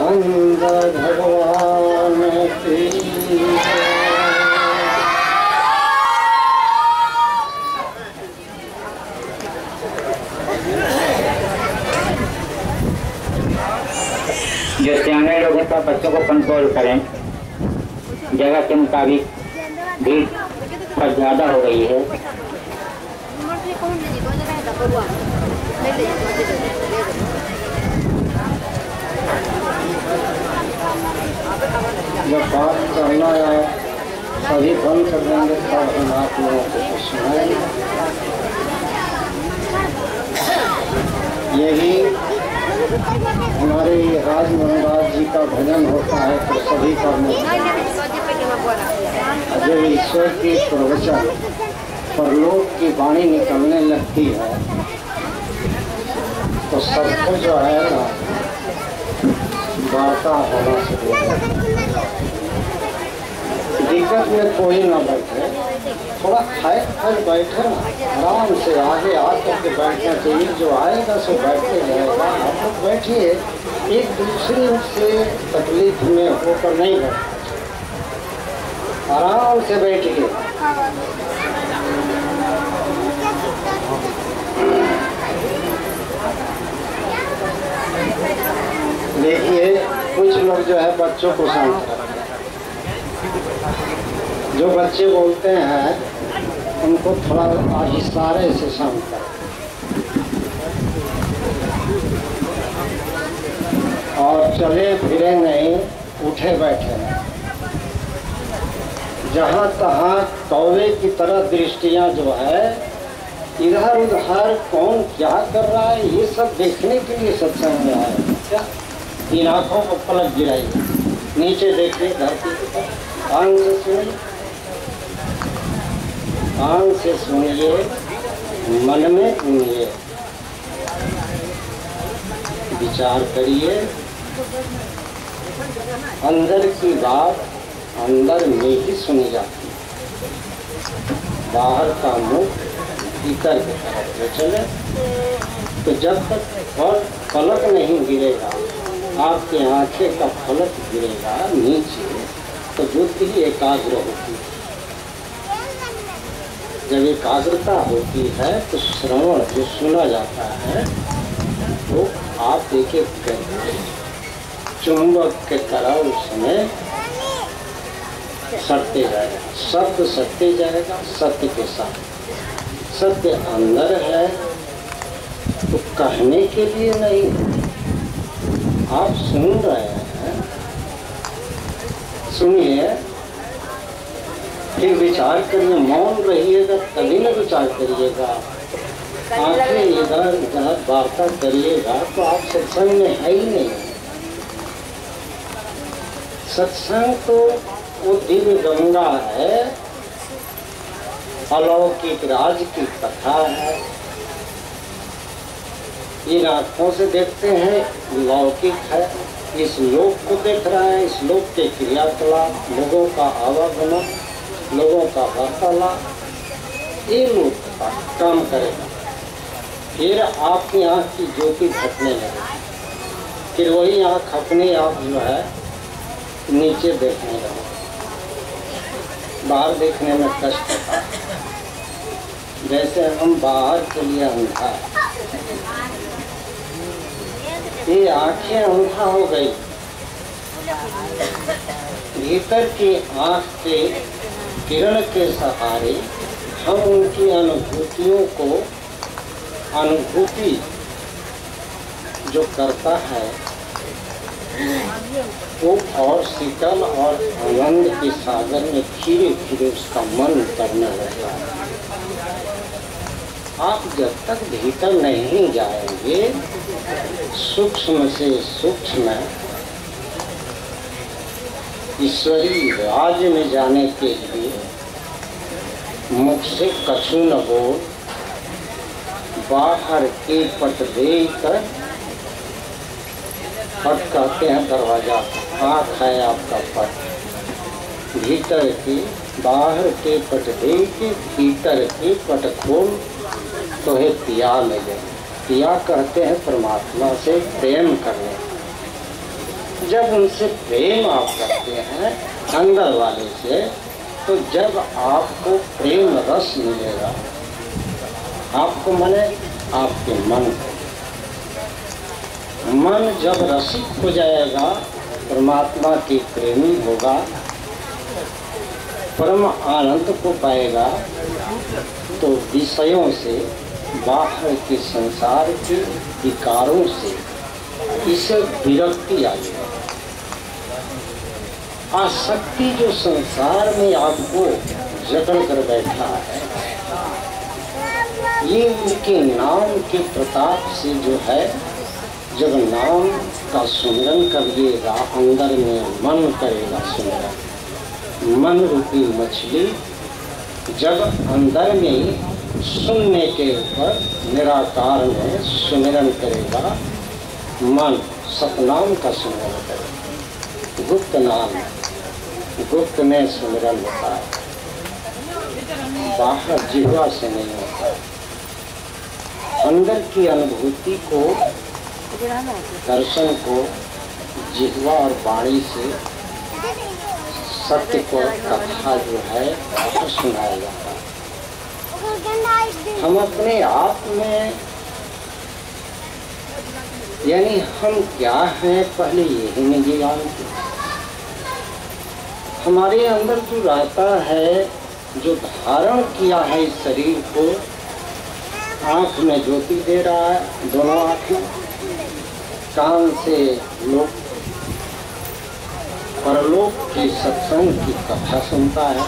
नंद भगवान की जो सियाने लोग हैं तो बच्चों को कंट्रोल करें। जगह के मुताबिक भीड़ पर ज़्यादा हो गई है। जब बात करना है सभी बंद कर देंगे तब हम आप लोगों को सुनाएंगे। यही हमारे राजमोहन जी का भजन होता है तो सभी करने जब ईश्वर की प्रवचन परलोक की वाणी निकलने लगती है तो सबको जो है ना वार्ता होना चाहिए। दिक्कत में कोई ना बैठे, थोड़ा खाए खाए बैठे ना, आराम से आगे आकर के बैठना चाहिए। जो आएगा सो बैठते जाएगा। आप लोग बैठिए, एक दूसरे से तकलीफ में होकर नहीं बैठे, आराम से बैठिए। देखिए कुछ लोग जो है बच्चों को शांत रखते हैं। जो बच्चे बोलते हैं उनको थोड़ा इशारे से शांत करें और चले फिरे नहीं, उठे बैठे नहीं। जहाँ तहाँ कौवे की तरह दृष्टियाँ जो है इधर उधर कौन क्या कर रहा है ये सब देखने के लिए सत्संग में आए क्या। इन आँखों को पलक गिराइए, नीचे देखिए, धरती पर कान से सुनिए, कान से सुनिए, मन में सुनिए, विचार करिए। अंदर की बात अंदर में ही सुनी जाती है, बाहर का मुख भीतर की तरफ ले चले। तो जब तक और पलक नहीं गिरेगा, आपके आंखें का फलक गिरेगा नीचे, तो बुद्धि एकाग्र होती है। जब एकाग्रता होती है तो श्रवण जो सुना जाता है वो आप एक एक चुंबक के तरह उसमें सटते जाएगा, शब्द सटते जाएगा सत्य के साथ। सत्य अंदर है तो कहने के लिए नहीं, आप सुन रहे हैं, सुनिए, फिर विचार करिए। मौन रहिएगा तभी न विचार करिएगा। आंखें इधर उधर वार्ता करिएगा तो आप सत्संग में है ही नहीं। सत्संग तो वो दिव्य गंगा है, अलौकिक राज की कथा है। इन आँखों से देखते हैं लौकिक है, इस लोक को देख रहा है, इस लोक के क्रियाकलाप, लोगों का आवागमन, लोगों का वार्तालाप, ये लोक का काम करेगा। फिर आपकी आँख की ज्योति घटने लगेगी, फिर वही आँख अपने आप जो है नीचे देखने लगे। बाहर देखने में कष्ट होता है, जैसे हम बाहर के लिए अंधा, ये आंखें अंधा हो गई। भीतर की आँख के किरण के सहारे हम उनकी अनुभूतियों को, अनुभूति जो करता है वो और शीतल और आनंद के सागर में धीरे धीरे उसका मन करने लगता है। आप जब तक भीतर नहीं जाएंगे, सूक्ष्म से सूक्ष्म ईश्वरीय राज्य में जाने के लिए मुख से कछु न बोल, बाहर के पट देकर, पट कहते हैं दरवाजा, आँख है आपका पट, भीतर की बाहर के पट दे के भीतर के पट खोल तो है पिया मिले। पिया कहते हैं परमात्मा से प्रेम करने। जब उनसे प्रेम आप करते हैं अंदर वाले से, तो जब आपको प्रेम रस मिलेगा, आपको माने आपके मन जब रसिक हो जाएगा, परमात्मा के प्रेमी होगा, परम आनंद को पाएगा, तो विषयों से, बाहर के संसार के विकारों से इसे विरक्ति आ जाएगी। आसक्ति जो संसार में आपको जकड़ कर बैठा है, ये उनके नाम के प्रताप से जो है, जब नाम का सुमिरन करिएगा, अंदर में मन करेगा सुमिरन, मन रूपी मछली जब अंदर में सुनने के ऊपर निराकार में सुमिरन करेगा, मन सतनाम का सुमिरन करेगा, गुप्त नाम, गुप्त में सुमिरन होता है, बाहर जिह्वा से नहीं होता। अंदर की अनुभूति को, दर्शन को जिह्वा और वाणी से सत्य को, कथा जो है बाहर सुनाया जाता है। हम अपने आप में, यानी हम क्या हैं पहले यही नहीं जानते। हमारे अंदर जो रहता है, जो धारण किया है इस शरीर को, आँख में ज्योति दे रहा है, दोनों आँखें, कान से लोग परलोक की सत्संग की कथा सुनता है,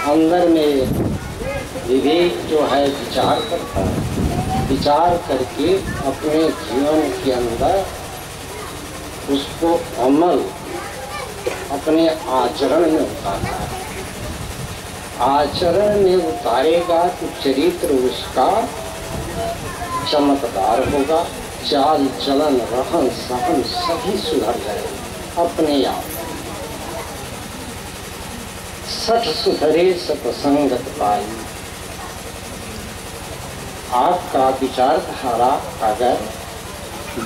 अंदर में विवेक जो है विचार करता है, विचार करके अपने जीवन के अंदर उसको अमल, अपने आचरण में उतारता है। आचरण में उतारेगा तो चरित्र उसका चमकदार होगा, चाल चलन रहन सहन सभी सुधर जाएगा अपने आप। सठ सुधरे सतसंगत पाई। आपका विचारधारा अगर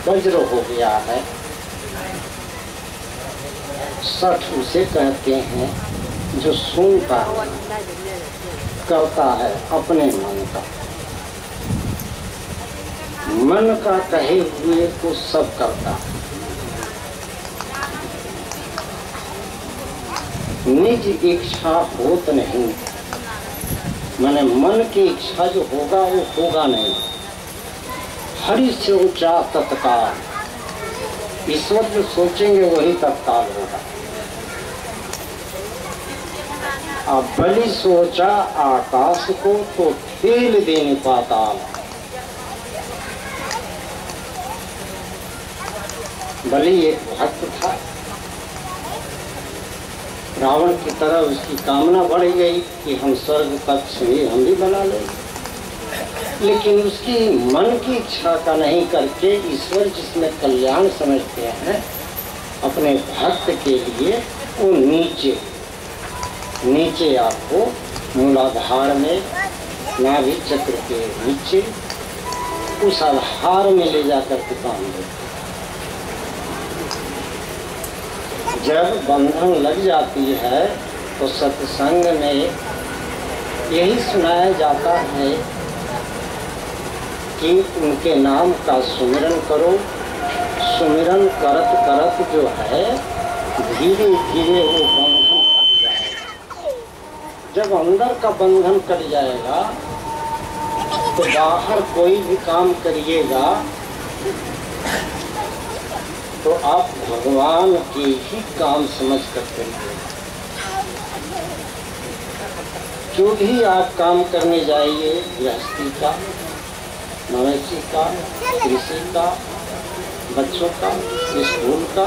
वज्र हो गया है, सठ उसे कहते हैं जो सुनता करता है अपने मन का, मन का कहे हुए को सब करता है। निज इच्छा होत नहीं, माने मन की इच्छा जो होगा वो होगा नहीं। हरि से ऊंचा तत्काल, ईश्वर जो सोचेंगे वही तत्काल होगा। अब बलि सोचा आकाश को तो फेल देने पाताल। बलि एक भक्त था, रावण की तरह उसकी कामना बढ़ गई कि हम स्वर्ग तक से हम भी बना लें, लेकिन उसकी मन की इच्छा का नहीं करके ईश्वर जिसमें कल्याण समझते हैं अपने भक्त के लिए, वो नीचे आपको मूलाधार में, नाभि चक्र के नीचे उस आधार में ले जाकर के काम देते। जब बंधन लग जाती है तो सत्संग में यही सुनाया जाता है कि उनके नाम का सुमिरन करो। सुमिरन करत करत जो है धीरे धीरे वो बंधन कट जाएगा। जब अंदर का बंधन कट जाएगा तो बाहर कोई भी काम करिएगा तो आप भगवान के ही काम समझ कर करिए। जो भी आप काम करने जाइए, गृहस्थी का, मवेशी का, कृषि का, बच्चों का, स्कूल का,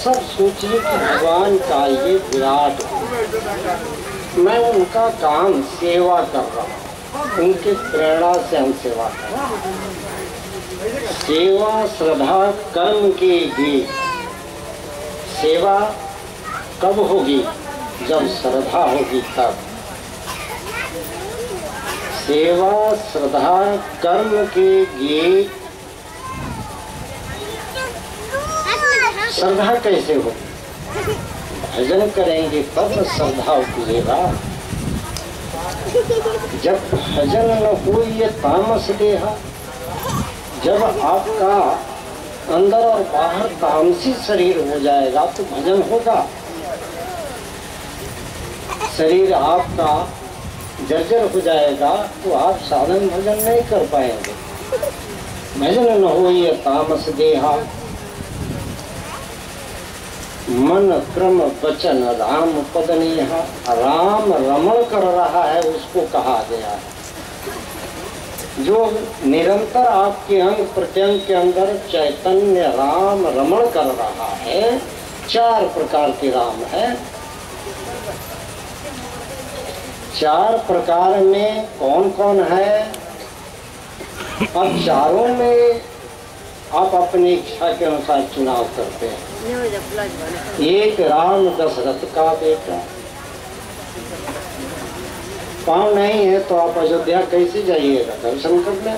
सब सोचिए कि भगवान का ये विराट, मैं उनका काम सेवा कर रहा हूँ, उनके प्रेरणा से हम सेवा कर रहे हैं। सेवा श्रद्धा कर्म की भी। सेवा कब होगी? जब श्रद्धा होगी तब। सेवा श्रद्धा कर्म के गीत श्रद्धा कैसे हो? भजन करेंगे तब न श्रद्धा उपजेगा। जब भजन न हो ये तामस देहा, जब आपका अंदर और बाहर तामसी शरीर हो जाएगा तो भजन होगा। शरीर आपका जर्जर हो जाएगा तो आप साधन भजन नहीं कर पाएंगे। भजन न हो ये तामस देहा, मन क्रम वचन राम पद नेहा। राम रमण कर रहा है उसको कहा गया है। जो निरंतर आपके अंग प्रत्यंग के अंदर चैतन्य राम रमण कर रहा है। 4 प्रकार के राम है। 4 प्रकार में कौन कौन है? अब चारों में आप अपनी इच्छा के अनुसार चुनाव करते हैं। एक राम दशरथ का बेटा। पाँव नहीं है तो आप अयोध्या कैसे जाइएगा? दर्शन करने।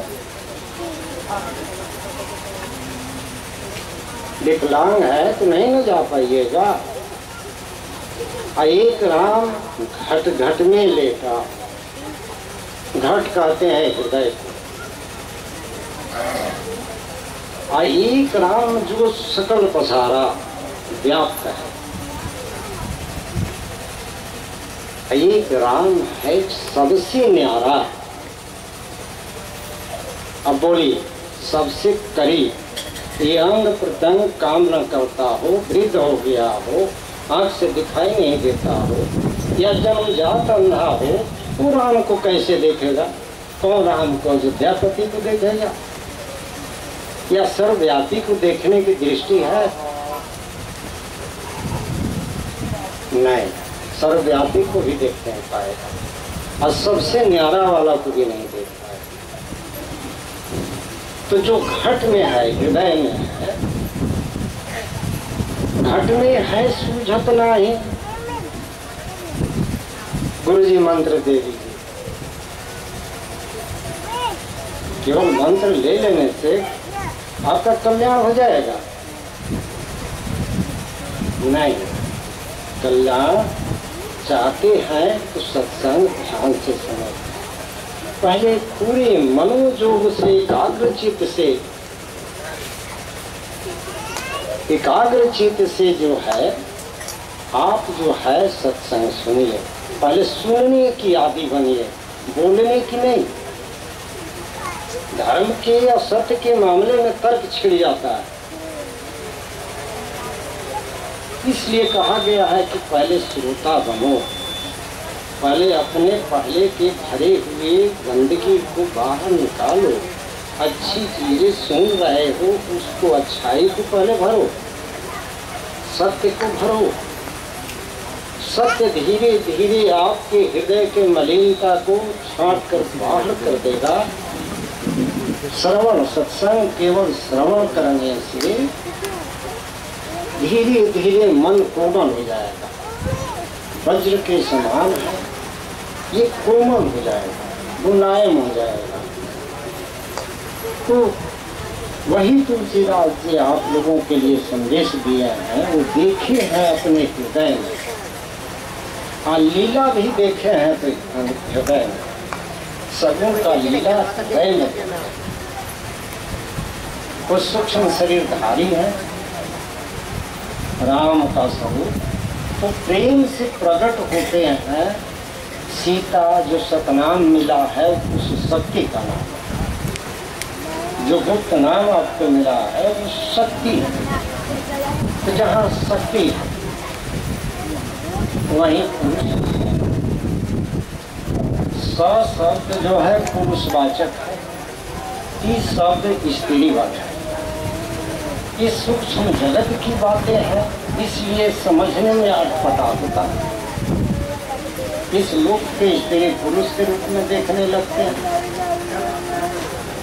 विकलांग है तो नहीं न जा पाइएगा। एक राम घट घट में लेटा। घट कहते हैं हृदय को। एक राम जो सकल पसारा व्याप्त है। एक राम है सबसे न्यारा। अब बोलिए सबसे करीब। ये अंग प्रत्यंग काम न करता हो, वृद्ध हो गया हो, आंख से दिखाई नहीं देता हो, या जन्मजात अंधा हो, वो राम को कैसे देखेगा? कौन राम को? अयोध्यापति को देखेगा या सर्वव्यापी को देखने की दृष्टि है? नहीं, सर्वव्यापी को भी देख नहीं पाएगा और सबसे न्यारा वाला को भी नहीं देख पाएगा। तो जो घट में है, हृदय में है, घट में है सूझत नहीं। गुरु जी मंत्र दे दीजिए। केवल मंत्र ले लेने से आपका कल्याण हो जाएगा? नहीं, कल्याण चाहते हैं तो सत्संग ध्यान से समझ। पहले पूरे मनोयोग से एकाग्र चित्त से जो है आप जो है सत्संग सुनिए। पहले सुनने की आदि बनिए, बोलने की नहीं। धर्म के या सत्य के मामले में तर्क छिड़ जाता है। इसलिए कहा गया है कि पहले श्रोता बनो। पहले अपने पहले के भरे हुए गंदगी को बाहर निकालो। अच्छी चीजें सुन रहे हो उसको, अच्छाई को पहले भरो, सत्य को भरो। सत्य धीरे धीरे आपके हृदय के मलिनता को छांट कर बाहर कर देगा। श्रवण, सत्संग केवल श्रवण करने से धीरे धीरे मन कोमल हो जाएगा। वज्र के समान है, ये कोमल हो जाएगा, मुलायम हो जाएगा। तो वही तुलसीदास जी आप लोगों के लिए संदेश दिए हैं, वो देखे हैं अपने हृदय में, और लीला भी देखे हैं तो हृदय में। सगुण का लीला हृदय में। वो सूक्ष्म शरीरधारी है राम का स्वरूप, तो प्रेम से प्रकट होते हैं। सीता जो सतनाम मिला है उस शक्ति का नाम है। जो गुप्त नाम आपको मिला है वो शक्ति है। तो जहाँ शक्ति है वहीं पुरुष। स शब्द जो है पुरुषवाचक है, टी शब्द स्त्रीवाचक है। ये सूक्ष्म जगत की बातें हैं, इसलिए समझने में अटपटा होता है। इस लोक के स्त्री पुरुष के रूप में देखने लगते हैं,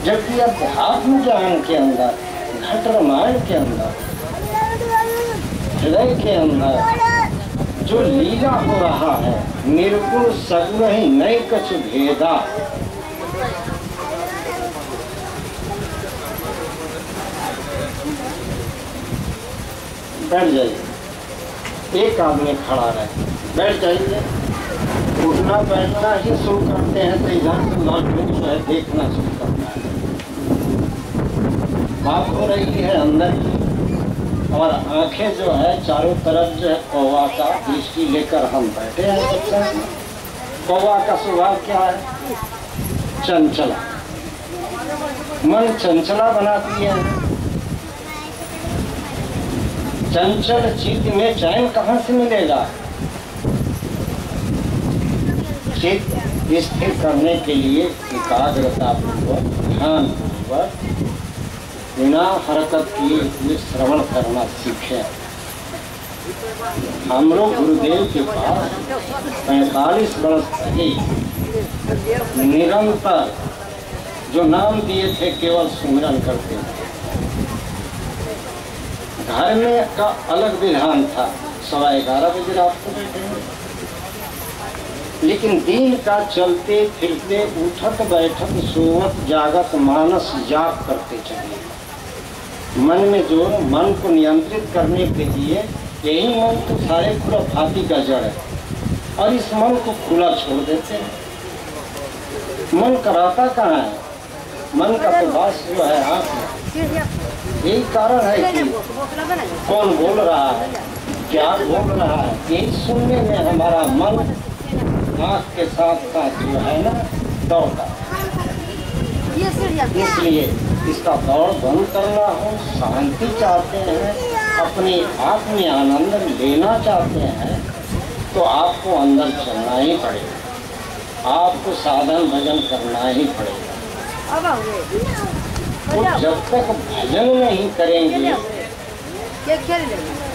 जबकि अध्यात्म ज्ञान के अंदर, घट रामायण के अंदर, हृदय के अंदर जो लीला हो रहा है, निर्गुण सगुण ही नए कछ भेदा। बैठ जाइए। एक आदमी खड़ा रहे, बैठ जाइए। उठना बैठना ही शुरू करते हैं तो इधर से नोटबुक जो है देखना शुरू करता है। बात हो रही है अंदर की, और आंखें जो है चारों तरफ जो है कौवा का दृष्टि लेकर हम बैठे हैं सब साथ। कौवा का स्वभाव क्या है? चंचला, मन चंचला बनाती है। चंचल चित्त में चैन कहाँ से मिलेगा? चित्त स्थिर करने के लिए एकाग्रता पूर्वक, ध्यान पूर्वक, बिना हरकत किए हुए श्रवण करना सीखें। हम लोग गुरुदेव के पास 45 वर्ष पहले निरंतर जो नाम दिए थे केवल सुमिरन करते थे। घर में का अलग विधान था, 11:15 बजे रात को बैठे, लेकिन दिन का चलते फिरते उठत बैठत सोवत जागत मानस जाप करते चले। मन में जो मन को नियंत्रित करने के लिए यही मन तो सारे खुराफाती का जड़ है, और इस मन को खुला छोड़ देते हैं। मन कराता कहाँ है? मन का तो वास जो है आँख में। यही कारण है कि कौन बोल रहा है, क्या बोल रहा है, यही सुनने में हमारा मन आँख के साथ साथ जो है ना दौड़ता। इसलिए इसका दौड़ बंद करना हो, शांति चाहते हैं, अपने आप में आनंद लेना चाहते हैं, तो आपको अंदर चलना ही पड़ेगा, आपको साधन भजन करना ही पड़ेगा। तो जब तक भजन नहीं करेंगे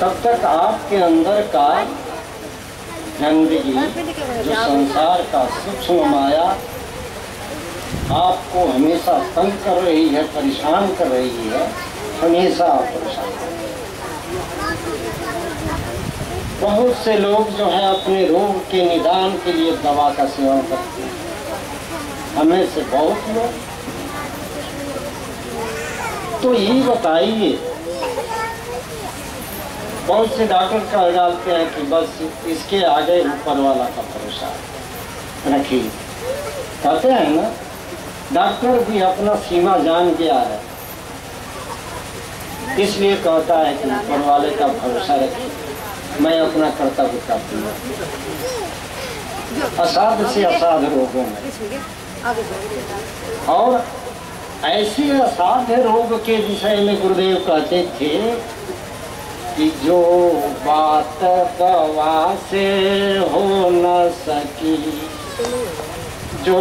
तब तक आपके अंदर का गंदगी, जो संसार का सूक्ष्म माया आपको हमेशा तंग कर रही है, परेशान कर रही है, हमेशा आप परेशान। बहुत से लोग जो है अपने रोग के निदान के लिए दवा का सेवन करते हैं, हमें से बहुत लोग। तो ये बताइए, बहुत से डॉक्टर कह डालते हैं कि बस इसके आगे ऊपर वाला का भरोसा रखिए। कहते हैं ना, डॉक्टर भी अपना सीमा जान गया है, इसलिए कहता है कि ऊपर वाले का भरोसा रखिए, मैं अपना कर्तव्य करती हूँ। असाध्य से असाध्य रोगों में, और ऐसे असाध्य रोग के विषय में गुरुदेव कहते थे कि जो बात दवा से हो न सकी, जो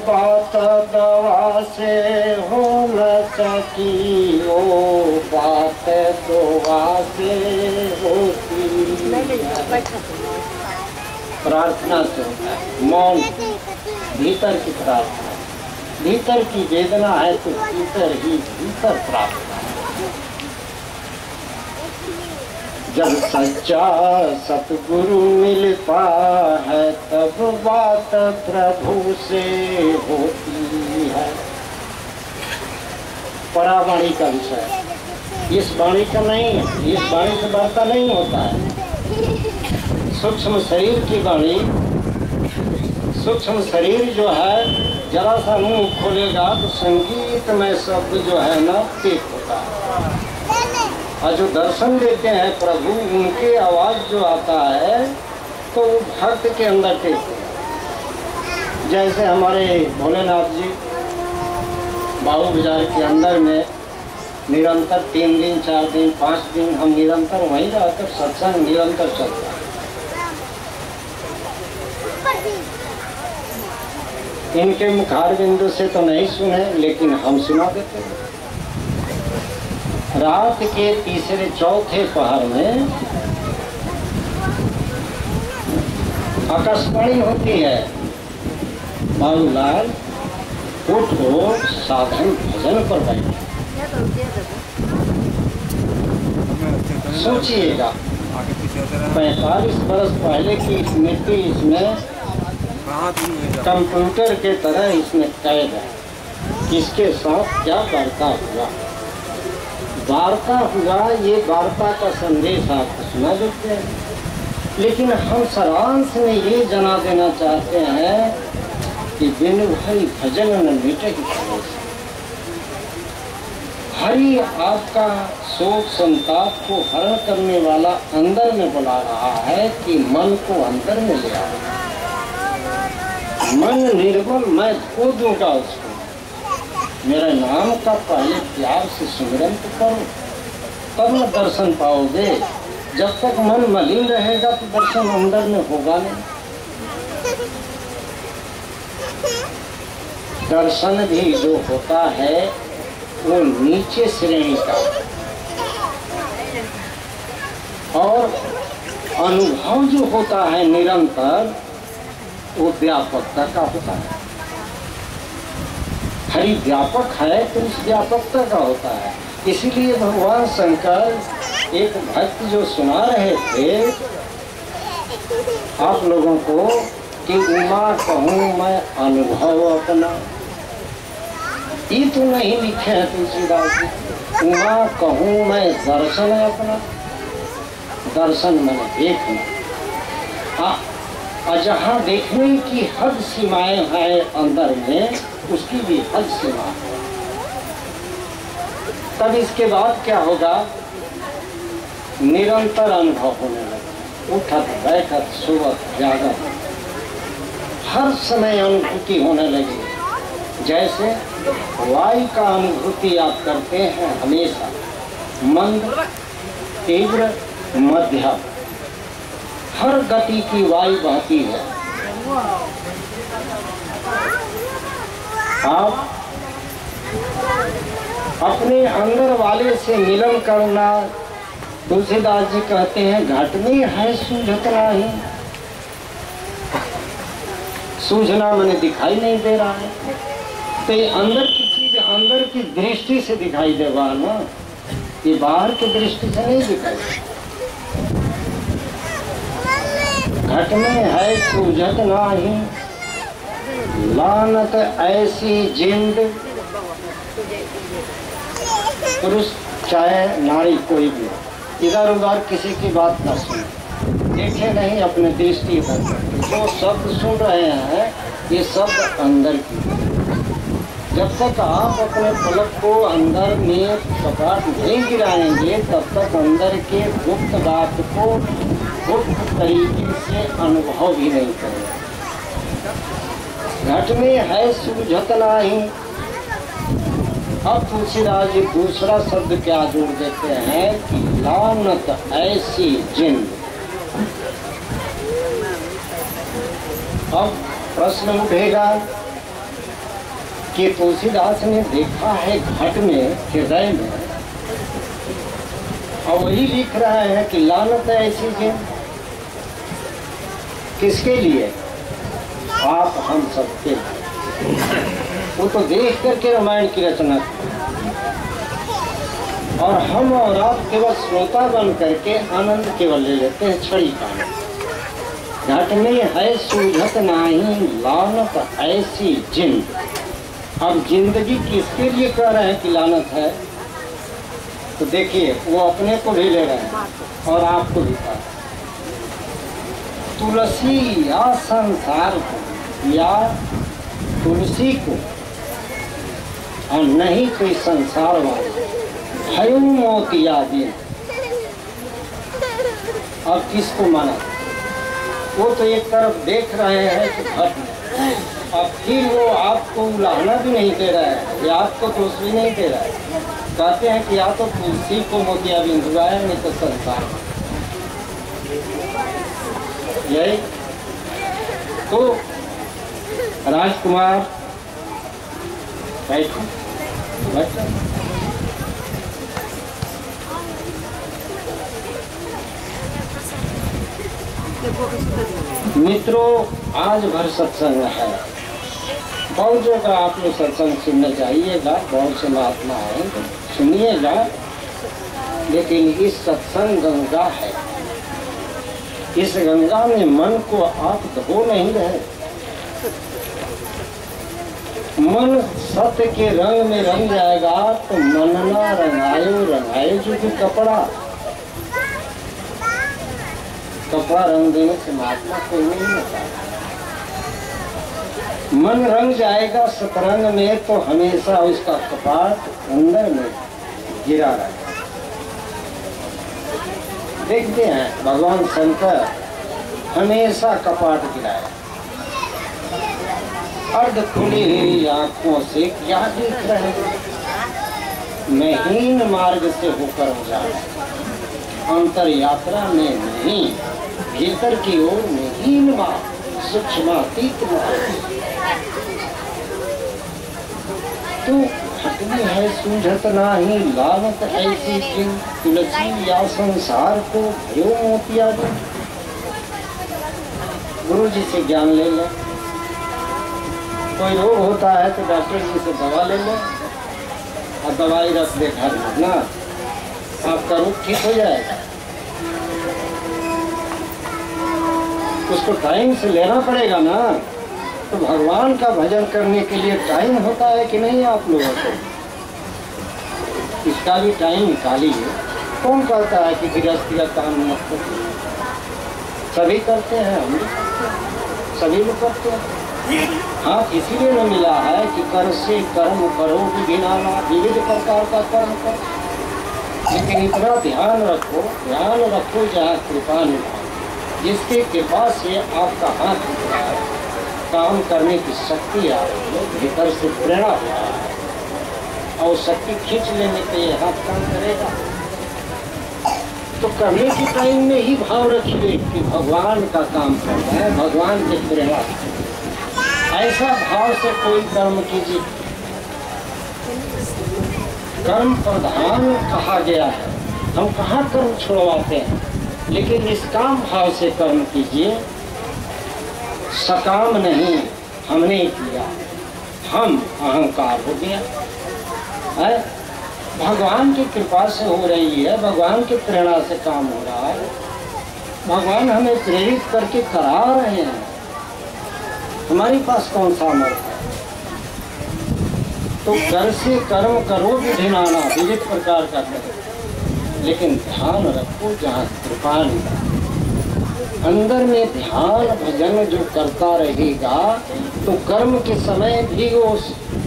बात दवा से हो न सकी, वो बात दवा से होती। प्रार्थना से होता है, मौन, भीतर की प्रार्थना, भीतर की वेदना है तो भीतर ही भीतर प्रार्थना। जब सच्चा सतगुरु मिलता है तब बात प्रभु से होती है। परावाणी का विषय इस वाणी का नहीं है, इस वाणी से वार्ता नहीं होता है। सूक्ष्म शरीर की वाणी, सूक्ष्म शरीर जो है जरा सा मुंह खोलेगा तो संगीत में शब्द जो है ना ठीक होता है, और जो दर्शन देते हैं प्रभु, उनकी आवाज जो आता है तो भक्त के अंदर टेक। जैसे हमारे भोलेनाथ जी बाबू बाजार के अंदर में निरंतर 3 दिन 4 दिन 5 दिन हम निरंतर वहीं रहकर सत्संग निरंतर चलता है। इनके मुखार बिंदु से तो नहीं सुने, लेकिन हम सुना देते हैं। रात के तीसरे चौथे पहर में आकाशवाणी होती है, बाबूलाल उठो, साधन भजन पर बैठो। सोचिएगा 45 वर्ष पहले की स्मृति इसमें कंप्यूटर के तरह इसमें कैद है, किसके साथ क्या करता हुआ। वार्ता हुआ, ये वार्ता का संदेश आपको सुना देते हैं। लेकिन हम सारांश में ये जना देना चाहते हैं कि बिनु हरि भजन न मिटे की। हरि आपका शोक संताप को हरण करने वाला अंदर में बुला रहा है कि मन को अंदर में ले आओ। मन निर्मल मैं खो दूंगा उसको। मेरे नाम का पहले प्यार से सुमिरन तो करो, तब न दर्शन पाओगे। जब तक मन मलिन रहेगा तो दर्शन अंदर में होगा नहीं। दर्शन भी जो होता है वो नीचे श्रेणी का, और अनुभव जो होता है निरंतर वो व्यापकता का होता है। हरि व्यापक है तो उस व्यापकता का होता है। इसीलिए भगवान शंकर एक भक्त जो सुना रहे थे आप लोगों को कि उमा कहूँ मैं अनुभव अपना, ये तो नहीं लिखे हैं तुलसीदास जी। उमा कहूँ मैं दर्शन अपना, दर्शन मैंने देखना। और जहाँ देखने की हद सीमाएं हैं अंदर में, उसकी भी हद सीमा है। तब इसके बाद क्या होगा? निरंतर अनुभव होने लगे। उठत बैठत सोवत जागत हर समय अनुभूति होने लगी। जैसे वायु का अनुभूति आप करते हैं हमेशा, मंद तीव्र मध्यम, हर गति की वायु बहती है। आप अपने अंदर वाले से मिलन करना, तुलसीदास जी कहते हैं घट में है सूझत नहीं। सूझना मैंने दिखाई नहीं दे रहा है, तो ये अंदर की चीज अंदर की दृष्टि से दिखाई देगा ना, ये बाहर की दृष्टि से नहीं दिखाई। घट में है सूझत नाही, लानत ऐसी जिंद। पुरुष चाहे नारी कोई भी, इधर उधर किसी की बात न सुने, देखे नहीं अपने दृष्टि पर। जो शब्द सुन रहे हैं ये शब्द अंदर की। जब तक आप अपने पलक को अंदर में कपाट नहीं गिराएंगे तब तक अंदर के गुप्त बात को गुप्त तरीके से अनुभव भी नहीं करेंगे। घट में है सूझत नहीं। अब तुलसीदास जी दूसरा शब्द क्या जोड़ देते हैं कि लानत ऐसी जिंद। अब प्रश्न उठेगा कि तुलसीदास ने देखा है घट में, हृदय में, और वही लिख रहा है कि लानत ऐसी जिंद। किसके लिए? आप हम सबके। वो तो देख करके रामायण की रचना की, और हम और आप केवल श्रोता बन करके आनंद केवल ले लेते हैं छड़ी का। घट में है सूझत नहीं, लानत ऐसी जिंद। अब जिंदगी किसके लिए कह रहे हैं कि लानत है? तो देखिए वो अपने को भी ले रहे हैं और आपको भी कहा। तुलसी या संसार को या तुलसी को, और नहीं कोई संसार वाले हयू मोतिया दिन। अब किसको माना? वो तो एक तरफ देख रहे हैं कि घट, और फिर वो आपको उलाहना भी नहीं दे रहा है, या आपको दोष भी नहीं दे रहा है। कहते हैं कि या तो तुलसी को मोतिया बिंद हुआ है, नहीं तो संसार। यही तो राजकुमार बैठो बैठो। मित्रों, आज भर सत्संग है। बहुत जगह आप लोग सत्संग सुनने जाइएगा, बहुत से महात्मा हैं, सुनिएगा, लेकिन इस सत्संग गंगा है। इस गंगा में मन को आप धो नहीं रहे। मन सत्य के रंग में रंग जाएगा तो मनना रंगायो रंगायो जो कि कपड़ा रंग देने से महात्मा कोई नहीं होता। मन रंग जाएगा सतरंग में तो हमेशा उसका कपाट अंदर में गिरा रहेगा। देखते हैं भगवान शंकर हमेशा कपाट गिराए, अर्ध खुली हुई आंखों से क्या देख रहे हैं? महीन मार्ग से होकर जा अंतर यात्रा में नहीं, भीतर की ओर महीन मार्ग, सूक्ष्मातीत मार्ग। तू हटनी है सूझत नाही, लालत ऐसी जिन तुलसी या संसार को भयो मोतिया दो। गुरु जी से ज्ञान ले ले। कोई रोग होता है तो डॉक्टर जी से दवा ले लो और दवाई रख दे घर में ना, आपका रोग ठीक हो जाएगा। उसको टाइम से लेना पड़ेगा ना। तो भगवान का भजन करने के लिए टाइम होता है कि नहीं आप लोगों को? इसका भी टाइम निकालिए। कौन कहता है कि गृहस्थी का काम मत करो? सभी करते हैं, हम भी करते हैं, सभी लोग करते हैं। हाँ, इसीलिए न मिला है कि कर से कर्म करो विभिन्न विविध प्रकार का कर्म करो। लेकिन इतना ध्यान रखो जहाँ कृपा निभाओ, जिसके कृपा से आपका हाथ उठ रहा है, काम करने की शक्ति आ रही है, भीतर से प्रेरणा हो रहा है और शक्ति खींच लेने पे ये हाथ काम करेगा। तो करने के टाइम में ही भाव रखिए कि भगवान का काम करना है, भगवान की प्रेरणा। ऐसा भाव से कोई कर्म कीजिए। कर्म प्रधान कहा गया है, हम कहाँ कर्म छुड़वाते हैं, लेकिन निष्काम भाव से कर्म कीजिए। सकाम नहीं, हमने किया, हम अहंकार हो गया है। भगवान की कृपा से हो रही है, भगवान की प्रेरणा से काम हो रहा है, भगवान हमें प्रेरित करके करा रहे हैं। हमारे पास कौन सा मर्द है? तो कर से कर्म करो विधिनाना, विविध प्रकार का करो, लेकिन ध्यान रखो जहाँ कृपा नहीं। अंदर में ध्यान भजन जो करता रहेगा तो कर्म के समय भी वो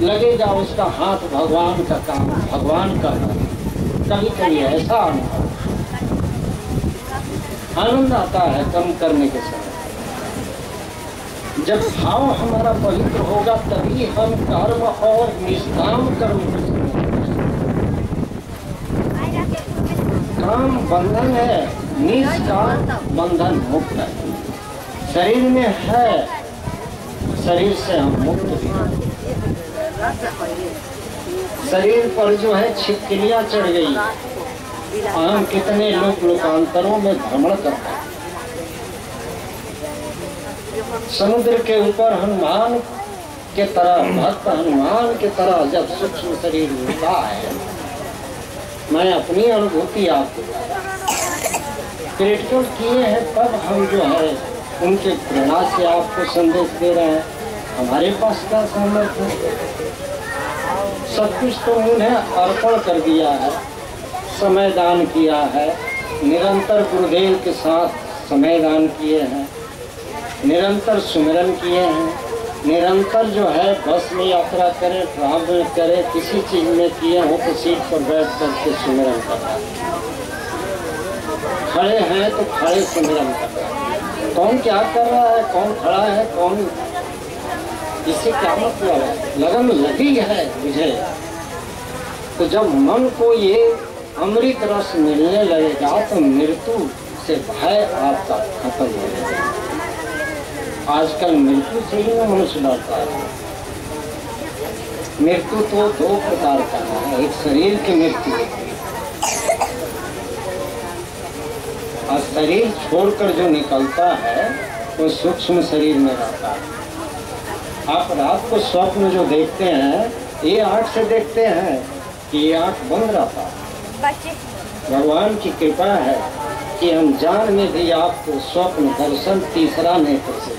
लगेगा उसका हाथ भगवान का काम, भगवान का काम। कभी कभी ऐसा आनंद आता है कर्म करने के समय। जब भाव हमारा पवित्र होगा तभी हम कर्म और निष्काम कर्म कर सकते। काम बंधन है, निष्काम बंधन मुक्त है। शरीर में है, शरीर से हम मुक्त भी हैं। शरीर पर जो है छिपकलियां चढ़ गई। हम कितने लोग लोकांतरों में भ्रमण करते हैं। समुद्र के ऊपर हनुमान के तरह, भक्त हनुमान के तरह जब सूक्ष्म शरीर उड़ता है, मैं अपनी अनुभूति आपको क्रिटिकल किए हैं, तब हम जो है उनके प्रेरणा से आपको संदेश दे रहे हैं। हमारे पास क्या सामर्थ्य है? सब कुछ तो उन्हें अर्पण कर दिया है, समय दान किया है, निरंतर गुरुदेव के साथ समय दान किए हैं, निरंतर सुमिरन किए हैं, निरंतर जो है बस में यात्रा करें, ट्रैवल करें, किसी चीज में किए हो तो सीट पर बैठ करके सुमिरन करना, खड़े हैं तो खड़े सुमिरन करना। कौन क्या कर रहा है, कौन खड़ा है, कौन, इससे क्या मतलब है? लगन लगी है मुझे। तो जब मन को ये अमृत रस मिलने लगेगा तो मृत्यु से भय आपका खत्म हो जाएगा। आजकल मृत्यु से ही मनुष्य डरता है। मृत्यु तो दो प्रकार का है, एक शरीर की मृत्यु और शरीर छोड़कर जो निकलता है वो सूक्ष्म शरीर में रहता है। आप रात को स्वप्न जो देखते हैं, ये आँख से देखते हैं कि ये आँख बंद रहता है। भगवान की कृपा है कि हम जान में भी आपको स्वप्न दर्शन तीसरा नेत्र से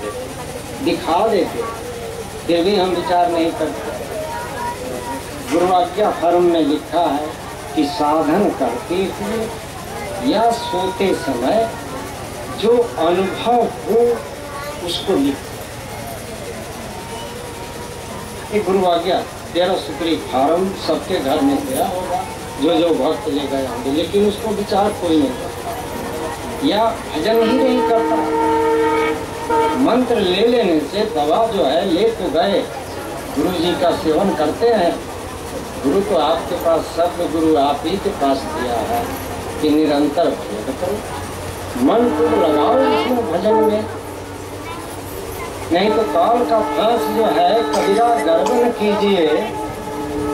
दिखा देते, फिर भी हम विचार नहीं करते। गुरुवाज्ञा फर्म में लिखा है कि साधन करते हुए या सोते समय जो अनुभव हो उसको लिखो। ये गुरुवाज्ञा 13 सूत्री फार्म सबके घर में गया होगा, जो भक्त ले गए होंगे, लेकिन उसको विचार कोई नहीं करता या भजन ही नहीं करता। मंत्र ले लेने से दवा जो है ले तो गए, गुरु जी का सेवन करते हैं, गुरु तो आपके पास, सब गुरु आप ही के पास दिया है कि निरंतर भजन करो, मन को लगाओ इसमें भजन में। नहीं तो काल का फांस जो है कबीरा गर्व न कीजिए,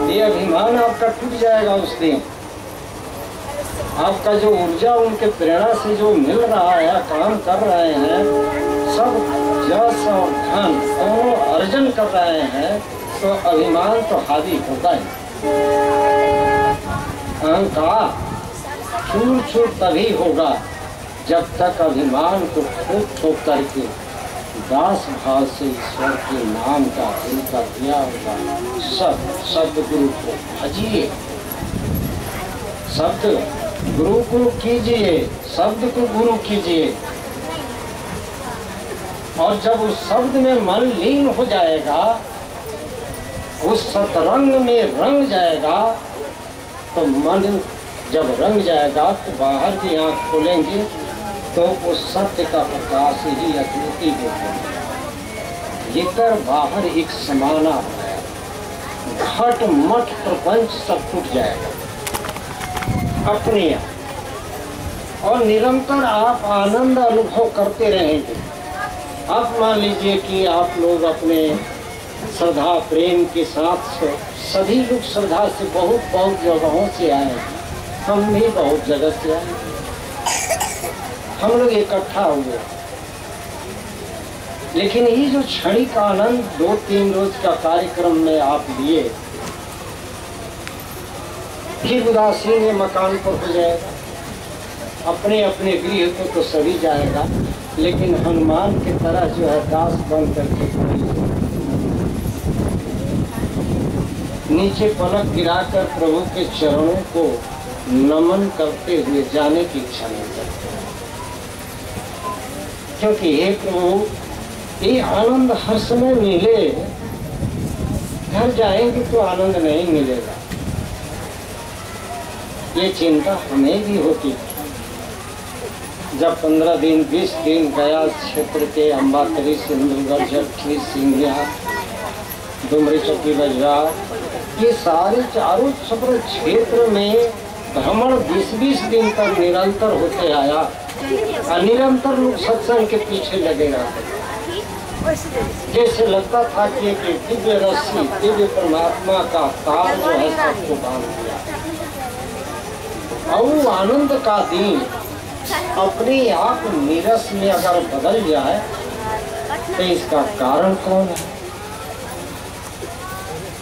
ये अभिमान आपका टूट जाएगा उस दिन। आपका जो ऊर्जा उनके प्रेरणा से जो मिल रहा है, काम कर रहे हैं, सब यश और धन दोनों अर्जन कर रहे हैं, तो अभिमान तो हावी होगा ही। अहंकार चूर चूर तभी होगा जब तक अभिमान को ठोक ठोक करके दास भाव से ईश्वर के नाम का दिल का दिया होगा। शब्द गुरु को भजिए, शब्द गुरु को कीजिए, शब्द को गुरु कीजिए। और जब उस शब्द में मन लीन हो जाएगा, उस सतरंग में रंग जाएगा, तो मन जब रंग जाएगा तो बाहर की आंख खोलेंगे तो उस सत्य का प्रकाश ही अद्वितीय होगा। भीतर बाहर एक समाना है, घट मठ प्रपंच सब टूट जाएगा अपने आप, और निरंतर आप आनंद अनुभव करते रहेंगे। आप मान लीजिए कि आप लोग अपने श्रद्धा प्रेम के साथ, सभी लोग श्रद्धा से बहुत बहुत जगहों से आए, हम भी बहुत जगह से आए, हम लोग इकट्ठा हुए, लेकिन ये जो क्षणिक आनंद 2-3 रोज का कार्यक्रम में आप लिए, फिर उदासीन में मकान पर हो जाएगा। अपने अपने गृह को तो सभी जाएगा, लेकिन हनुमान की तरह जो है दास बन करके नीचे पलक गिराकर प्रभु के चरणों को नमन करते हुए जाने की इच्छा नहीं करते, क्योंकि हे प्रभु ये आनंद हर समय मिले, घर जाएंगे तो आनंद नहीं मिलेगा। ये चिंता हमें भी होती थी जब 15 दिन 20 दिन गया क्षेत्र के अम्बातरी, सिंधुगढ़, झट्टी, सिंधिया, डुमरी, चौकी, बजरा, ये सारे चारों छप्पर क्षेत्र में भ्रमण 20-20 दिन तक निरंतर होते आया, और निरंतर लोग सत्संग के पीछे लगे रहते। जैसे लगता था कि एक दिव्य रस्सी, दिव्य परमात्मा का तार जो है सबको बांध दिया। और वो आनंद का दिन अपने आप नीरस में अगर बदल जाए तो इसका कारण कौन है?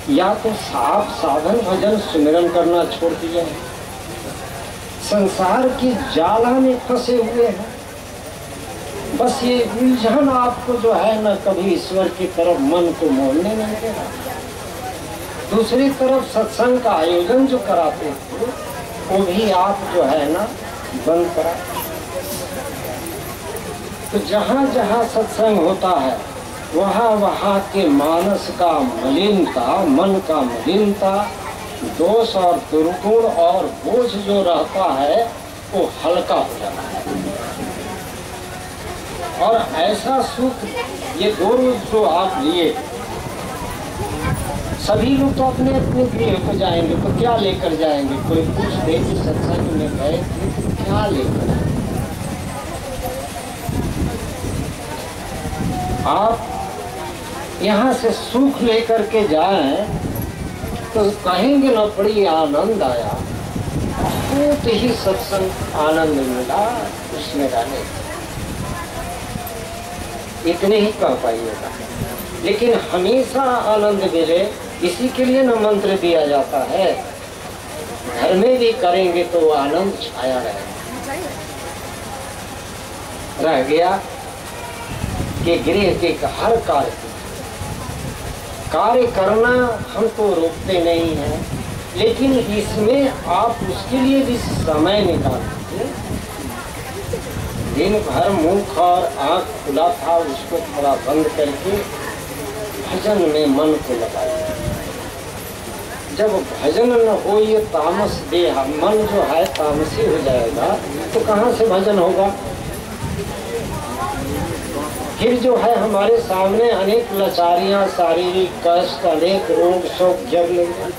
या तो साफ साधन भजन सुमिरन करना छोड़ दिया है, संसार की जाला में फंसे हुए हैं। बस ये उलझन आपको जो है न कभी ईश्वर की तरफ मन को मोड़ने नहीं देगा। दूसरी तरफ सत्संग का आयोजन जो कराते थे वो भी आप जो है ना बंद करा। तो जहाँ जहाँ सत्संग होता है वहाँ वहाँ के मानस का मलिनता, मन का मलिनता, दोष और दुर्गुण और बोझ जो रहता है वो हल्का हो जाता है। और ऐसा सुख ये 2 रोज जो आप लिए, सभी लोग तो अपने अपने गृह को जाएंगे तो क्या लेकर जाएंगे? कोई पूछ दे कि सत्संग में गए थे तो क्या लेकर? आप यहाँ से सुख लेकर के जाएं तो कहेंगे ना बड़ी आनंद आया, बहुत ही सत्संग आनंद मिला उसमें रहने, इतने ही कह पाइएगा। लेकिन हमेशा आनंद मिले इसी के लिए न मंत्र दिया जाता है। घर में भी करेंगे तो आनंद छाया रहेगा। रह गया कि गृह के हर कार्य कार्य करना हम तो रोकते नहीं हैं, लेकिन इसमें आप उसके लिए भी समय निकाल दीजिए। दिन भर मुख और आँख खुला था, उसको थोड़ा बंद करके भजन में मन को लगाइए। जब भजन न हो, ये तामस देह मन जो है तामसी हो जाएगा, तो कहाँ से भजन होगा? फिर जो है हमारे सामने अनेक लाचारियाँ, शारीरिक कष्ट, अनेक रोग शोक जग लेंगे।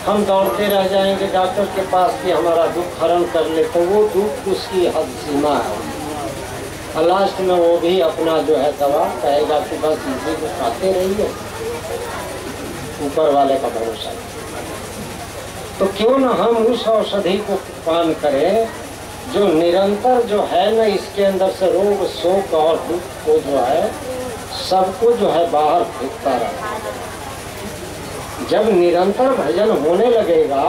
हम दौड़ते रह जाएंगे डॉक्टर के पास कि हमारा दुख हरण कर ले, तो वो दुख उसकी हद सीमा है। और लास्ट में वो भी अपना जो है दवा कहेगा कि बस इसी को खाते रहिए, ऊपर वाले का भरोसा। तो क्यों न हम उस औषधि को पान करें जो निरंतर जो है न इसके अंदर से रोग शोक और दुख को जो है सबको जो है बाहर फेंकता रहे। जब निरंतर भजन होने लगेगा,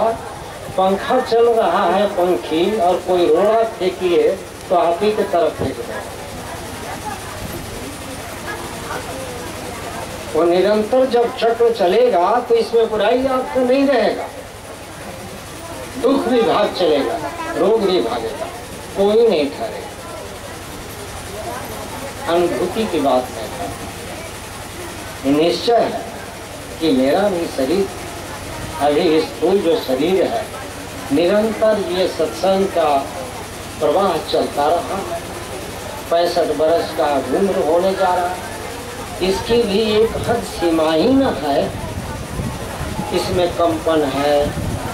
पंखा चल रहा है पंखी और कोई रोड़ा फेंकिए तो आप ही की तरफ फेंक देगा। वो निरंतर जब चक्र चलेगा तो इसमें बुराई आपको नहीं रहेगा, दुख भी भाग चलेगा, रोग भी भागेगा, कोई नहीं ठहरेगा। अनुभूति की बात है, निश्चय है कि मेरा भी शरीर अभी स्थूल जो शरीर है, निरंतर ये सत्संग का प्रवाह चलता रहा। 65 वर्ष का उम्र होने जा रहा है, इसकी भी एक हद सीमा ही न है। इसमें कंपन है,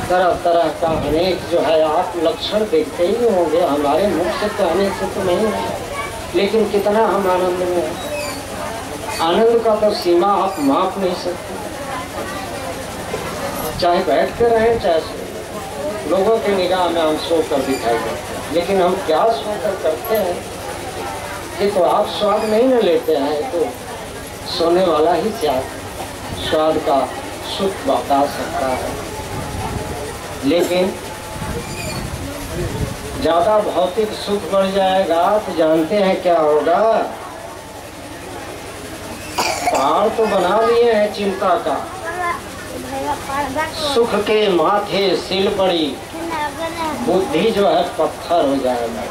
तरह तरह का अनेक जो है आप लक्षण देखते ही होंगे, हमारे मुख से कहने से तो नहीं है, लेकिन कितना हम आनंद में हैं। आनंद का तो सीमा आप माप नहीं सकते। चाहे बैठ कर रहें चाहे सो, लोगों की निगाह में हम सो कर दिखाई देते हैं, लेकिन हम क्या सोकर करते हैं ये तो आप स्वाद नहीं न लेते हैं, तो सोने वाला ही स्वाद का सुख बता सकता है। लेकिन ज्यादा भौतिक सुख बढ़ जाएगा तो जानते हैं क्या होगा? पहाड़ तो बना लिए हैं चिंता का, सुख के माथे सिल पड़ी, बुद्धि जो है पत्थर हो जाएगा।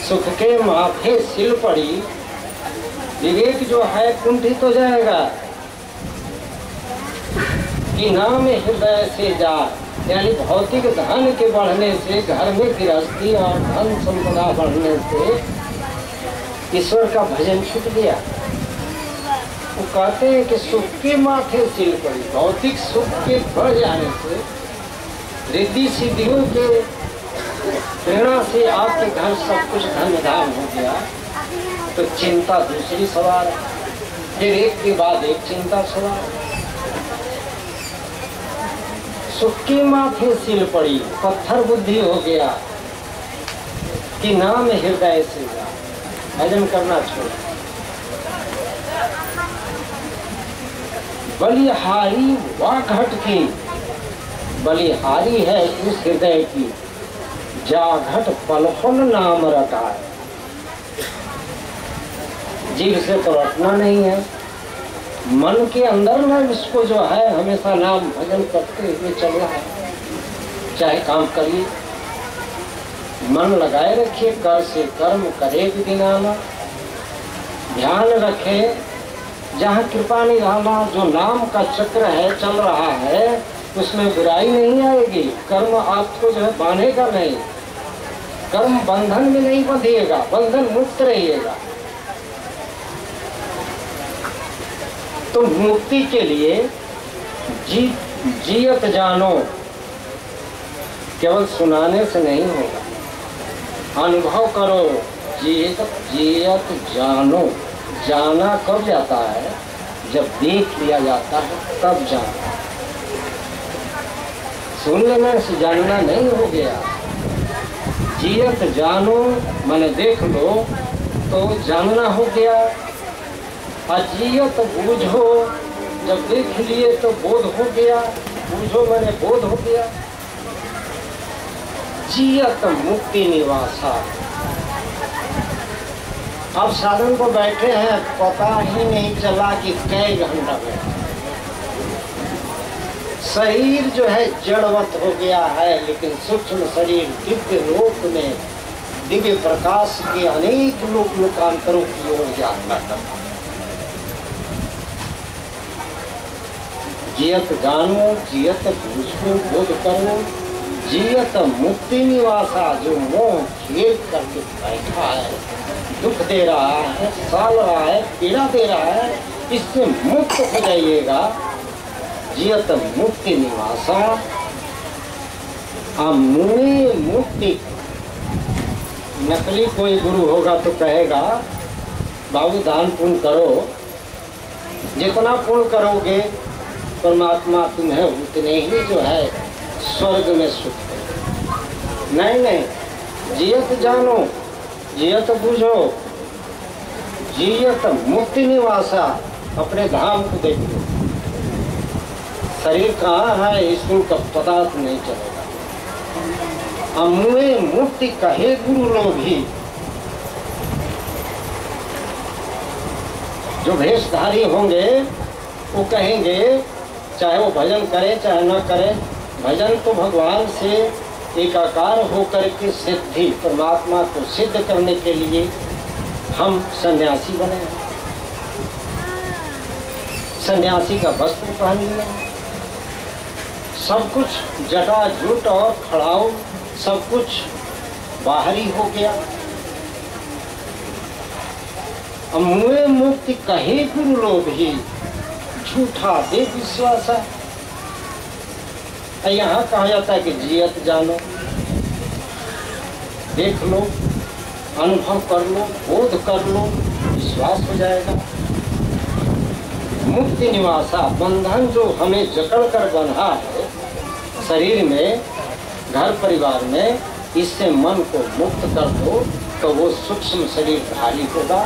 सुख के माथे सिल पड़ी, विवेक जो है कुंठित हो जाएगा। कि नाम हृदय से जा, यानी भौतिक धन के बढ़ने से, घर में गृहस्थी और धन संपदा बढ़ने से ईश्वर का भजन छूट गया। वो कहते हैं कि सुख के माथे सिल पड़ी, भौतिक सुख के बढ़ जाने से, रिद्धि सिद्धियों के प्रेरणा से आपके घर सब कुछ धन धाम हो गया, तो चिंता दूसरी सवार है, फिर एक के बाद एक चिंता सवार। सुख के माथे सिल पड़ी, पत्थर बुद्धि हो गया कि नाम हृदय से जा, भजन करना छोड़। बलिहारी वाघट की, बलिहारी है उस हृदय की, जाघट पल पल नाम रटा है। जीव से तो रटना नहीं है, मन के अंदर में इसको जो है हमेशा नाम भजन करते हुए चलना है। चाहे काम करिए, मन लगाए रखिए, कर से कर्म करे बिना, ध्यान रखे जहाँ कृपा निधाना। जो नाम का चक्र है चल रहा है, उसमें बुराई नहीं आएगी। कर्म आपको जो है बांधेगा नहीं, कर्म बंधन में नहीं बंधिएगा, बंधन मुक्त रहिएगा। तो मुक्ति के लिए जियत जानो, केवल सुनाने से नहीं होगा, अनुभव करो। जियत जानो, जाना कब जाता है? जब देख लिया जाता है तब जाना। सुन लेने से जानना नहीं हो गया। जियत जानो मैंने देख लो तो जानना हो गया। अजियत बूझो, जब देख लिए तो बोध हो गया, बूझो मैंने बोध हो गया। जियत मुक्ति निवासा, अब साधन को बैठे हैं, पता ही नहीं चला कि कई घंटा बैठे। शरीर जो है जड़वत हो गया है, लेकिन सूक्ष्म शरीर दिव्य लोक में दिव्य प्रकाश के अनेक लोकांतरों की ओर यात्रा करता। जियत जानो जियत बूझो बोध करो, जियत मुक्ति निवासा, जो मोह खेल करके बैठा है, दुख दे रहा है, साल रहा है, पीड़ा दे रहा है, इससे मुक्त हो जाइएगा। जियत मुक्ति निवासा अमुने मुक्ति। नकली कोई गुरु होगा तो कहेगा बाबू दान पुण्य करो, जितना पुण्य करोगे परमात्मा तुम्हें उतने ही जो है स्वर्ग में सुख है। नहीं, जियत जानो जियत बूझो, जियत मुक्ति निवासा, अपने धाम को देखो। शरीर कहाँ है इसको का पता नहीं चलेगा। अमुए मुक्ति कहे गुरु लोग भी, जो भेषधारी होंगे वो कहेंगे, चाहे वो भजन करे चाहे न करे, भजन तो भगवान से एकाकार होकर के सिद्धि परमात्मा को सिद्ध करने के लिए हम सन्यासी बने हैं। सन्यासी का वस्त्र पहन लिया, सब कुछ जटा जुट और खड़ाऊ सब कुछ बाहरी हो गया। अमुए मुक्ति कहे गुरु लोग ही, झूठा दे विश्वास है। यहाँ कहा जाता है कि जियत जानो, देख लो, अनुभव कर लो, बोध कर लो, विश्वास हो जाएगा। मुक्ति निवासा, बंधन जो हमें जकड़ कर बंधा है शरीर में, घर परिवार में, इससे मन को मुक्त कर दो तो वो सूक्ष्म शरीरधारी होगा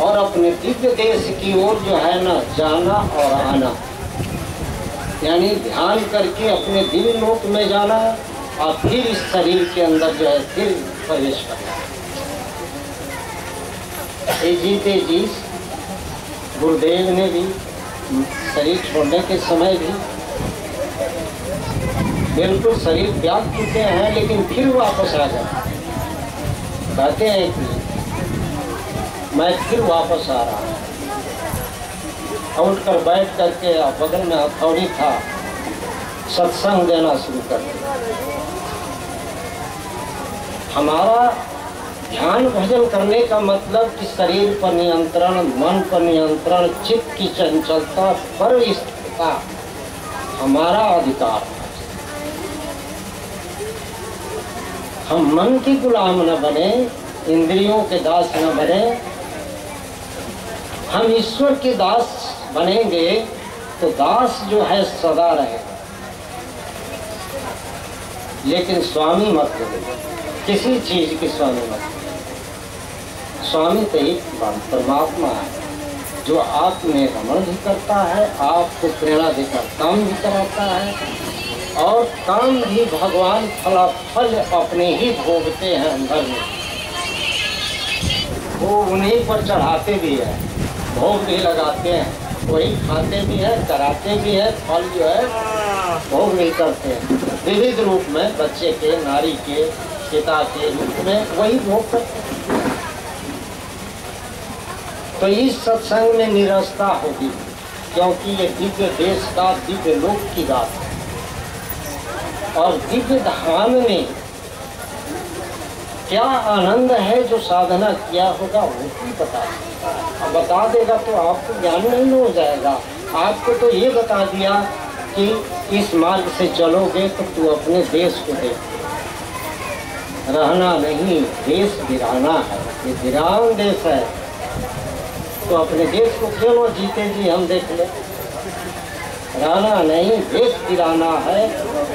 और अपने दिव्य देश की ओर जो है ना जाना और आना, यानी ध्यान करके अपने दिव्य लोक में जाना और फिर इस शरीर के अंदर जो है फिर प्रवेश करना। ये जीते जी गुरुदेव ने भी शरीर छोड़ने के समय भी बिल्कुल शरीर त्याग चुके हैं, लेकिन फिर वापस आ गए। कहते हैं कि मैं फिर वापस आ रहा हूँ। उठकर बैठ करके बगल में हथौड़ी था, सत्संग देना शुरू कर दिया। हमारा ध्यान भजन करने का मतलब कि शरीर पर नियंत्रण, मन पर नियंत्रण, चित्त की चंचलता पर स्थिरता हमारा अधिकार है। हम मन के गुलाम न बने, इंद्रियों के दास न बने। हम ईश्वर के दास बनेंगे तो दास जो है सदा रहेगा, लेकिन स्वामी मत बने, किसी चीज के स्वामी मत बने। स्वामी तो एक परमात्मा है जो आप में रमण भी करता है, आपको प्रेरणा देकर काम भी कराता है और काम भी भगवान फलाफल अपने ही भोगते हैं अंदर में। वो उन्हीं पर चढ़ाते भी है, भोग भी लगाते हैं, वही खाते भी है, कराते भी है, फल जो है भोग भी करते हैं विविध रूप में, बच्चे के, नारी के, पिता के रूप में वही भोग करते हैं। तो इस सत्संग में निरस्ता होगी, क्योंकि ये दिव्य देश का, दिव्य लोक की बात है और दिव्य धाम में क्या आनंद है जो साधना किया होगा वो भी बता देगा। अब बता देगा तो आपको ज्ञान नहीं हो जाएगा। आपको तो ये बता दिया कि इस मार्ग से चलोगे तो तू अपने देश को देख, रहना नहीं, देश गिराना है। ये वीरान देश है तो अपने देश को क्यों जीते जी हम देख ले। रहना नहीं, देश गिराना है।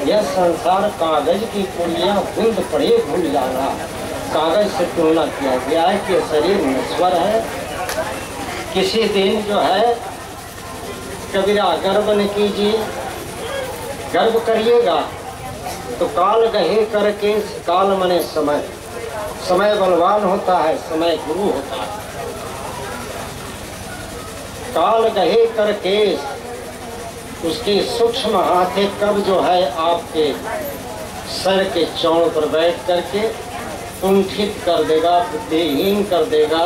यह संसार कागज की पुड़िया, बूंद पड़े भूल जाना। कागज से तुलना किया गया है कि शरीर नश्वर है। किसी दिन जो है कबीरा गर्व न कीजिए, गर्व करिएगा तो काल गहे करके, काल मने समय, समय बलवान होता है, समय गुरु होता है। काल गहे कर केस, उसके सूक्ष्म हाथे कब जो है आपके सर के चौड़ पर बैठ करके कुंठित कर देगा, बुद्धिहीन कर देगा,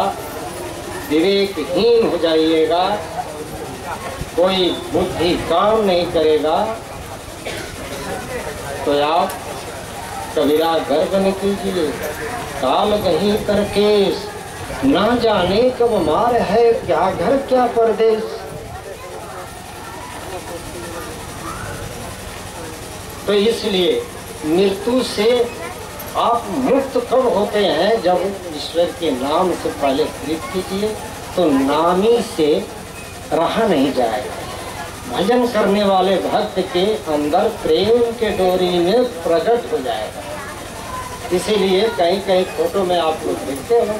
विवेकहीन हो जाइएगा, कोई बुद्धि काम नहीं करेगा। तो आप कबीरा गर्व न कीजिए, काल गही कर केस, ना जाने कब मार है, क्या घर क्या परदेश। तो इसलिए मृत्यु से आप मुक्त कब होते हैं? जब ईश्वर के नाम से पहले प्रीत कीजिए तो नामी से रहा नहीं जाएगा। भजन करने वाले भक्त के अंदर प्रेम के डोरी में प्रकट हो जाएगा। इसीलिए कहीं कहीं फोटो में आप लोग देखते हो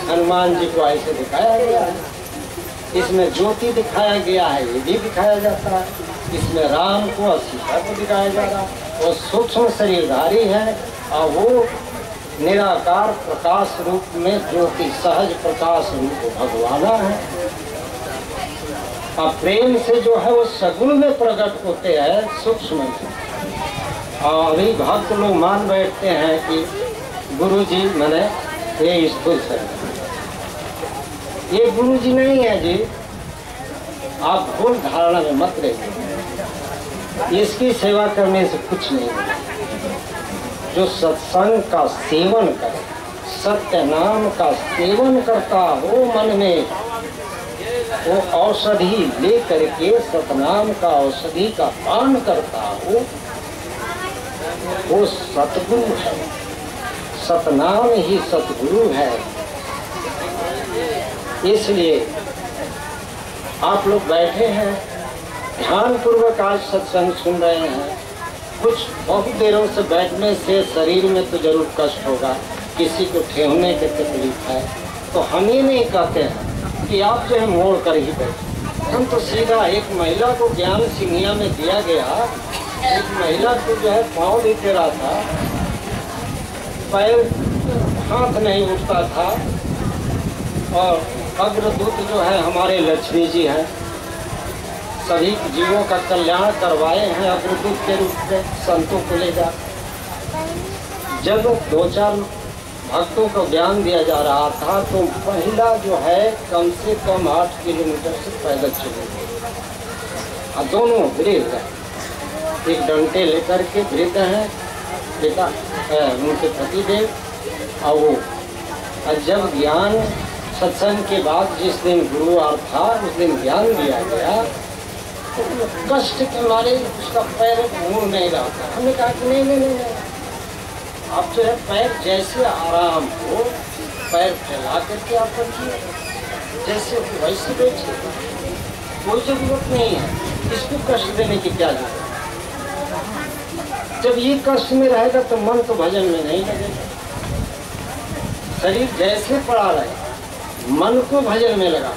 हनुमान जी को ऐसे दिखाया गया है, इसमें ज्योति दिखाया गया है, ये भी दिखाया जाता है, इसमें राम को और सीता को दिखाया जा रहा है। वो सूक्ष्म शरीरधारी है और वो निराकार प्रकाश रूप में ज्योति सहज प्रकाश रूप भगवाना है। और प्रेम से जो है वो सगुण में प्रकट होते हैं, सूक्ष्म में। और अभी भक्त लोग मान बैठते हैं कि गुरु जी मैंने ये स्थूल शरीर, ये गुरु जी नहीं है जी। आप भूल धारणा में मत रहिए, इसकी सेवा करने से कुछ नहीं होगा। जो सत्संग का सेवन करे, सत्य नाम का सेवन करता हो मन में, वो औषधि ले करके सतनाम का औषधि का पान करता हो, वो सतगुरु है। सतनाम ही सतगुरु है। इसलिए आप लोग बैठे हैं, ध्यान पूर्वक आज सत्संग सुन रहे हैं। कुछ बहुत देरों से बैठने से शरीर में तो जरूर कष्ट होगा, किसी को ठेवने की तकलीफ है, तो हम ये नहीं कहते हैं कि आप जो है मोड़ कर ही बैठे। हम तो सीधा एक महिला को ज्ञान सिंघिया में दिया गया, एक महिला को जो है पाँव भी टेढ़ा था, पैर हाथ नहीं उठता था, और अग्रदूत जो है हमारे लक्ष्मी जी हैं, सभी जीवों का कल्याण करवाए हैं अग्रदूत के रूप में, संतों को ले जा। जब 2-4 भक्तों को ज्ञान दिया जा रहा था तो महिला जो है कम से कम 8 किलोमीटर से पैदल चली गई, और दोनों वृद्ध हैं, एक डंटे लेकर के वृद्ध हैं पिता उनके पतिदेव, और वो जब ज्ञान सत्संग के बाद जिस दिन गुरुवार था उस दिन ज्ञान दिया गया, तो कष्ट के मारे उसका पैर मुड़ नहीं रहा था। हमने कहा कि नहीं, आप जो है पैर जैसे आराम हो, पैर फैला करके आप रखिए, जैसे वैसे बैठिए, कोई जरूरत नहीं है इसको कष्ट देने की। क्या जरूरत? जब ये कष्ट में रहेगा तो मन तो भजन में नहीं लगेगा। शरीर जैसे पड़ा रहे, मन को भजन में लगा।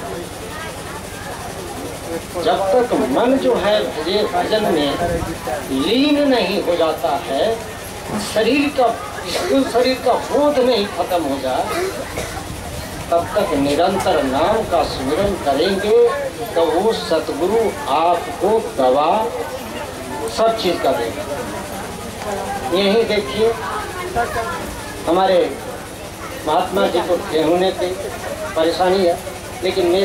जब तक मन जो है भजन में लीन नहीं हो जाता है, शरीर का बोध नहीं खत्म हो जाए, तब तक निरंतर नाम का स्मरण करेंगे तो वो सतगुरु आपको दवा सब चीज का देगा। यही देखिए हमारे महात्मा जी को ठेहुने की परेशानी है, लेकिन